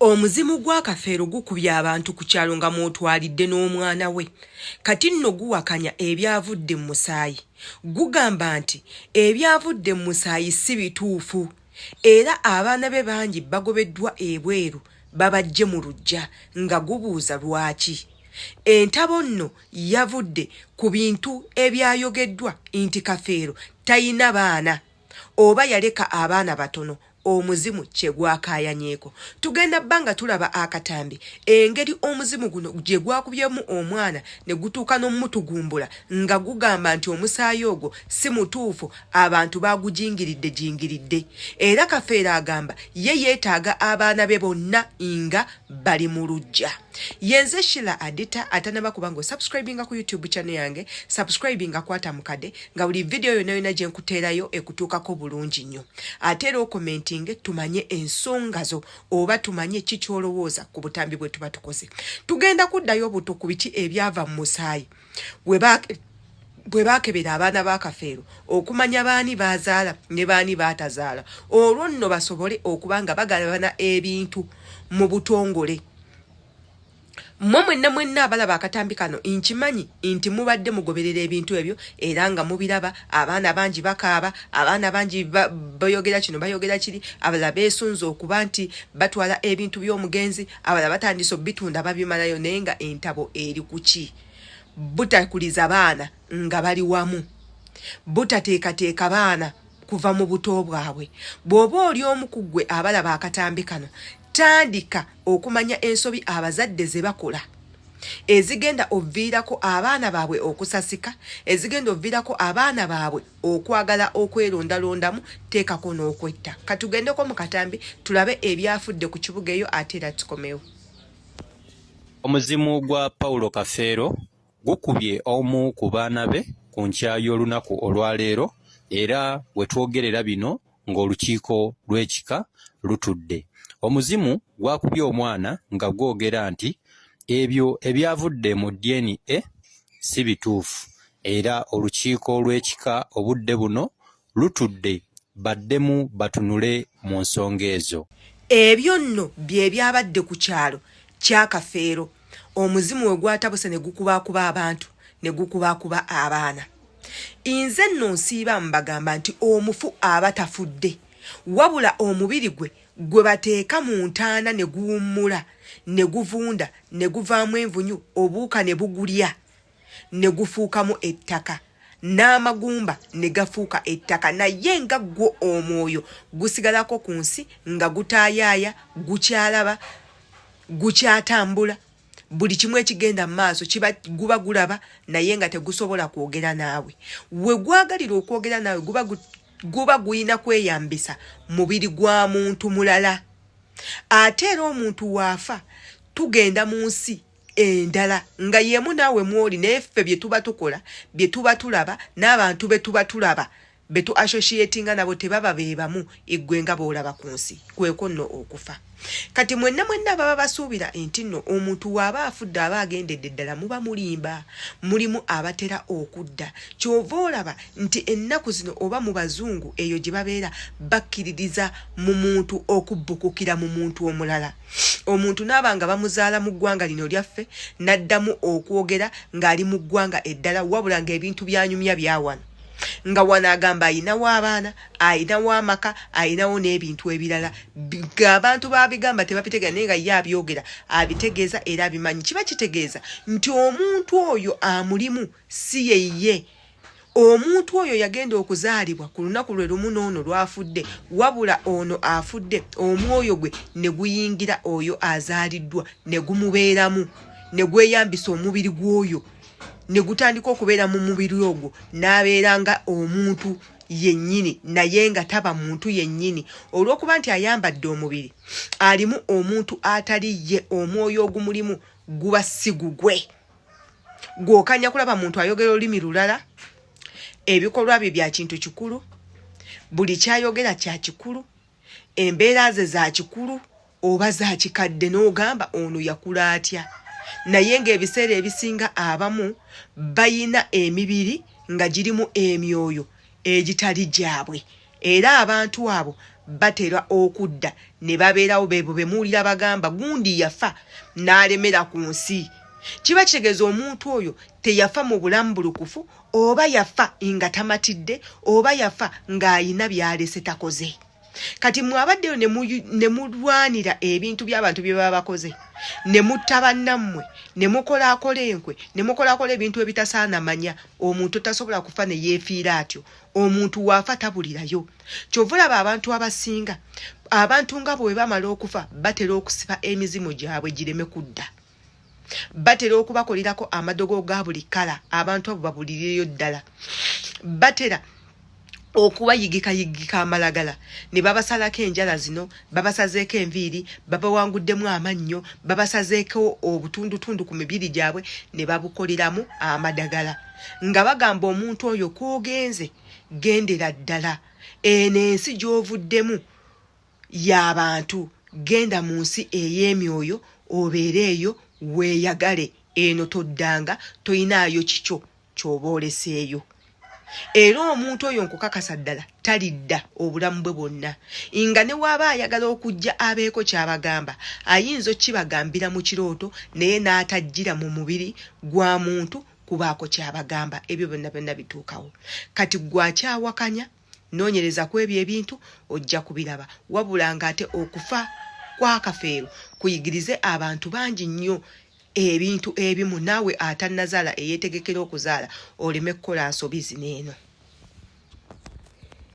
Omuzimu gwa Kafeero gukubye abantu ku kyalo nga mwotwalidde n'omwana we. Kati nno guwakanya ebyavudde mu musaayi. Gugamba nti ebyavudde mu musaayi si bituufu. Era abaana be bangi bagobeddwa ebweru babajje mu luggya nga gubuuza lwaki. Entabo nno yavudde ku bintu ebyayogeddwa nti Kafeero tayina baana oba yaleka abaana batono. Omuzimu kye gwakaayanyeeko. Tugenda bbanga tulaba akatambi engeri omuzimu guno gye gwakubyemu omwana ne gutuuka n'omutugumbula nga gugamba nti omusaayi ogwo si mutuufu, abantu bagujingiridde. Era Kafeero agamba ye yeetaaga abaana be bonna nga bali mu luggya. Yenze Sheila Adita atanaba kubanga subscribinga ku YouTube channel yange, subscribinga kwata mukade nga buli video yonna gye nkuteerayo ekutuukako bulungi nnyo. Ate era commenting tumanye ensonga zo oba tumanye kikyolowooza ku butambi bwe tuba tukoze. Tugenda kuddayo buto ku biti ebyava mu musaayi bwe baakebera abaana ba Kafeero okumanya baani bazaala ne baani baatazaala, olwo nno basobole okuba nga bagabana ebintu mu butongole. Mwenna abalaba akatambi kano nkimanyi nti mubadde mugoberera ebintu ebyo era nga mubiraba. Abaana bangi bakaaba, abaana bangi bayogera kino bayogera kiri, abalala beesunza okuba nti batwala ebintu by'omugenzi, abalala batandise bitunda babimalayo, naye nga entabo eri kuki? Butakuliza baana nga bali wamu, butateekateeka baana kuva mu buto bwabwe. Bw'oba oli omu ku ggwe abalaba akatambi kano, tandika okumanya ensobi abazadde ze bakola ezigenda oviirako abaana baabwe okusasika, ezigenda oviirako abaana baabwe okwagala okwerondalondamu, teekako n'okwetta. Katugendeko mu katambi tulabe ebyafudde ku kibuga eyo ate era tukomewo. Omuzimu gwa Paulo Kafeero gukubye omu ku baana be ku nkya y'olunaku olwaleero, era we twogerera bino ng'olukiiko lw'ekika lutudde. Omuzimu gwakubye omwana nga gwogera nti ebyo ebyavudde mu DNA si bituufu, era olukiiko lw'ekika obudde buno lutudde baddemu batunule mu nsonga ezo. Ebyo nno bye byabadde ku kyalo kya Kafeero. Omuzimu we gwatabuse ne gukubaakuba abantu ne gukubaakuba abaana. Nze nno nsiiba mbagamba nti omufu aba tafudde, wabula omubiri gwe bateeka mu ntaana ne guwummula ne guvunda ne guvaamu envunyu, obuuka ne bugulya ne gufuukamu ettaka, n'amagumba ne gafuuka ettaka, naye nga gwo omwoyo gusigalako ku nsi nga gutaayaaya, gukyalaba, gukyatambula. Buli kimu ekigenda mu maaso guba gulaba, naye nga tegusobola kwogera naawe. We gwagalira okwogera naawe guba guyina kweyambisa mubiri gwa muntu mulala. Ate era omuntu waafa tugenda mu nsi endala nga yemu naawe mwoli, naye ffe bye tuba tukola, bye tuba tulaba, n'abantu be tuba tulaba, be tu associatinga nabo tebaba be bamu eggwe nga boolaba ku nsi, kweko nno okufa. Kati mwenna baba basuubira nti nno omuntu waaba afudde aba agendedde ddala muba mulimba, mulimu abatera okudda. Kyova olaba nti ennaku zino oba mu bazungu eyo gye babeera bakkiririza mu muntu okubbukukira mu muntu omulala. Omuntu n'abanga bamuzaala mu ggwanga lino lyaffe n'addamu okwogera ng'ali mu ggwanga eddala, wabula ng'ebintu byanyumya byawano. Nga wana agamba ayinawo abaana, ayinawo amaka, ayinawo n'ebintu ebirala. Abantu babigamba tebabitegeera, naye nga ye abyogera abitegeeza era abimanyi. Kiba kitegeeza nti omuntu oyo amulimu si yeye. Omuntu oyo yagenda okuzaalibwa ku lunaku lwe lumu n'ono lwafudde, wabula ono afudde, omwoyo gwe ne guyingira oyo azaaliddwa ne gumubeeramu, ne gweyambisa omubiri gw'oyo, ne gutandika okubeera mu mubiri ogwo, n'abeera nga omuntu yennyini, naye nga taba muntu yennyini. Olw'okuba nti ayambadde omubiri, alimu omuntu atali ye, omwoyo ogumulimu guba si gugwe. Gw'okanya kulaba muntu ayogera olulimi lulala, ebikolwa bye bya kintu kikulu, buli kyayogera kya kikulu, embeera ze za kikulu oba za kikadde, n'ogamba ono yakula atya. Naye ng'ebiseera ebisinga abamu bayina emibiri nga girimu emyoyo egitali gyabwe, era abantu abo batera okudda ne babeerawo bebo bemuulira bagamba gundi yafa n'alemera ku nsi. Kiba kitegeeza omuntu oyo teyafa mu bulamu bulukufu, oba yafa nga tamatidde, oba yafa ng'ayina byalese takoze. Kati mwabaddeyo ne mulwanira ebintu by'abantu bye baba bakoze, ne mutta bannammwe, ne mukolaakola enkwe, ne mukolaakola ebintu ebitasaana manya, omuntu tasobola kufa ne yeefiira atyo. Omuntu waafa tabulirayo. Kyova olaba abantu abasinga, abantu nga bwe bamala okufa batera okusiba emizimu gyabwe gireme kudda. Batera okubakolirako amadogo ga buli kala, abantu abo babulirireyo ddala. Batera okubayigika amalagala, ne babasalako enjala zino, babasazeeko enviiri, babawanguddemu amannyo, babasazeeko obutundutundu ku mibiri gyabwe, ne babukoleramu amadagala. Nga bagamba omuntu oyo k'ogenze, gendera ddala. Eno ensi gy'ovuddemu y'abantu, genda mu nsi ey'emyoyo, obeereeyo weeyagale. Eno toddanga, toyinaayo kikyo ky'oba oleseeyo. Era omuntu oyo nkukakasa ddala talidda obulamu bwe bwonna. Nga ne waaba ayagala okujja abeeko ky'abagamba, ayinza okibagambira mu kirooto naye n'atajjira mu mubiri gwa muntu kubaako ky'abagamba. Ebyo byonna bituukawo. Kati gwakyawakanya, noonyereza ku ebyo ebintu ojja kubiraba. Wabula ng'ate okufa kwa Kafeero kuyigirize abantu bangi nnyo ebintu ebimu, naawe atannazaala eyeetegekera okuzaala oleme kukola nsobi zino eno.